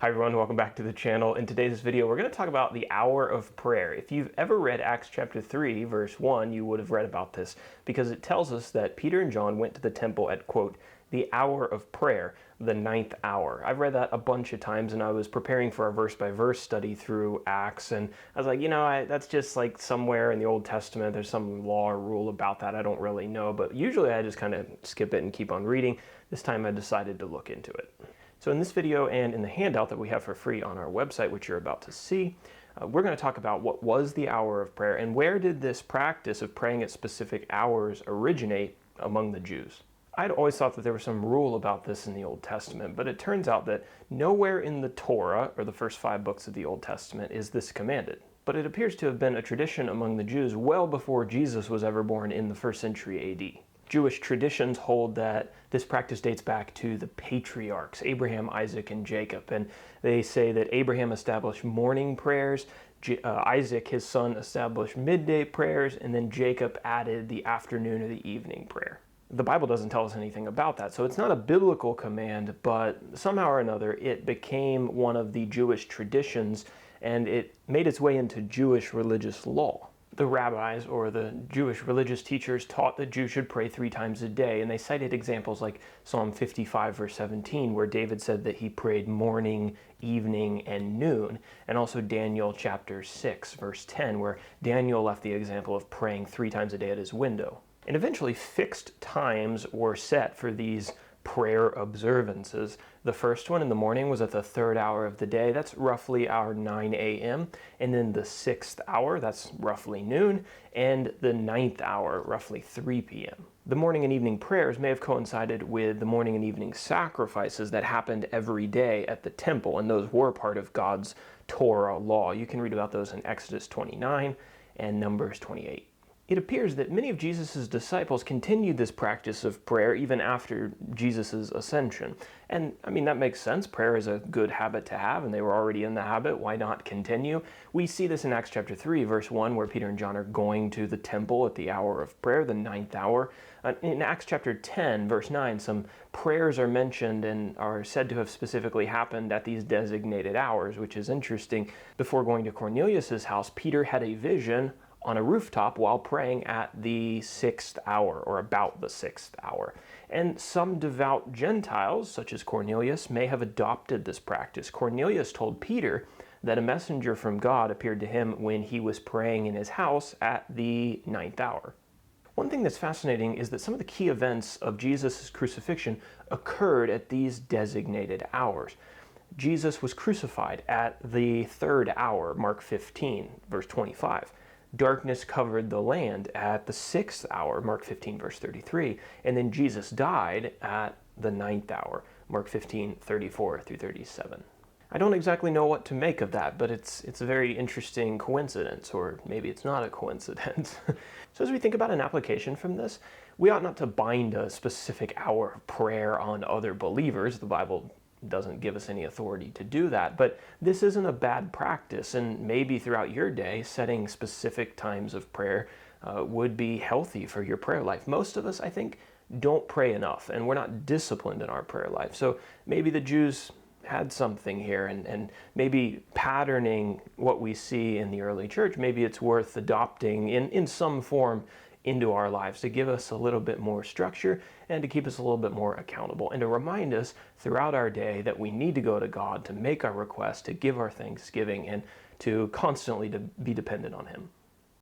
Hi everyone, welcome back to the channel. In today's video, we're going to talk about the hour of prayer. If you've ever read Acts chapter 3, verse 1, you would have read about this because it tells us that Peter and John went to the temple at, quote, the hour of prayer, the 9th hour. I've read that a bunch of times and I was preparing for a verse-by-verse study through Acts, and I was like, that's just like somewhere in the Old Testament, there's some law or rule about that, I don't really know, but usually I just kind of skip it and keep on reading. This time I decided to look into it. So in this video and in the handout that we have for free on our website, which you're about to see, we're going to talk about what was the hour of prayer and where did this practice of praying at specific hours originate among the Jews. I'd always thought that there was some rule about this in the Old Testament, but it turns out that nowhere in the Torah, or the first 5 books of the Old Testament, is this commanded. But it appears to have been a tradition among the Jews well before Jesus was ever born in the 1st century AD. Jewish traditions hold that this practice dates back to the patriarchs, Abraham, Isaac, and Jacob. And they say that Abraham established morning prayers, Isaac, his son, established midday prayers, and then Jacob added the afternoon or the evening prayer. The Bible doesn't tell us anything about that, so it's not a biblical command, but somehow or another it became one of the Jewish traditions, and it made its way into Jewish religious law. The rabbis, or the Jewish religious teachers, taught that Jews should pray 3 times a day, and they cited examples like Psalm 55, verse 17, where David said that he prayed morning, evening, and noon, and also Daniel chapter 6, verse 10, where Daniel left the example of praying 3 times a day at his window. And eventually fixed times were set for these prayer observances. The first one in the morning was at the 3rd hour of the day. That's roughly our 9 a.m. And then the 6th hour, that's roughly noon. And the 9th hour, roughly 3 p.m. The morning and evening prayers may have coincided with the morning and evening sacrifices that happened every day at the temple, and those were part of God's Torah law. You can read about those in Exodus 29 and Numbers 28. It appears that many of Jesus' disciples continued this practice of prayer even after Jesus' ascension. And I mean, that makes sense. Prayer is a good habit to have, and they were already in the habit. Why not continue? We see this in Acts chapter 3, verse 1, where Peter and John are going to the temple at the hour of prayer, the 9th hour. In Acts chapter 10, verse 9, some prayers are mentioned and are said to have specifically happened at these designated hours, which is interesting. Before going to Cornelius' house, Peter had a vision on a rooftop while praying at the 6th hour, or about the 6th hour. And some devout Gentiles, such as Cornelius, may have adopted this practice. Cornelius told Peter that a messenger from God appeared to him when he was praying in his house at the 9th hour. One thing that's fascinating is that some of the key events of Jesus' crucifixion occurred at these designated hours. Jesus was crucified at the 3rd hour, Mark 15, verse 25. Darkness covered the land at the 6th hour, Mark 15, verse 33, and then Jesus died at the 9th hour, Mark 15, 34 through 37. I don't exactly know what to make of that, but it's a very interesting coincidence, or maybe it's not a coincidence. So as we think about an application from this, we ought not to bind a specific hour of prayer on other believers. The Bible doesn't give us any authority to do that, but this isn't a bad practice, and maybe throughout your day setting specific times of prayer would be healthy for your prayer life. Most of us, I think, don't pray enough, and we're not disciplined in our prayer life. So maybe the Jews had something here, and maybe patterning what we see in the early church, maybe it's worth adopting in some form into our lives to give us a little bit more structure and to keep us a little bit more accountable and to remind us throughout our day that we need to go to God to make our requests, to give our thanksgiving, and to constantly be dependent on Him.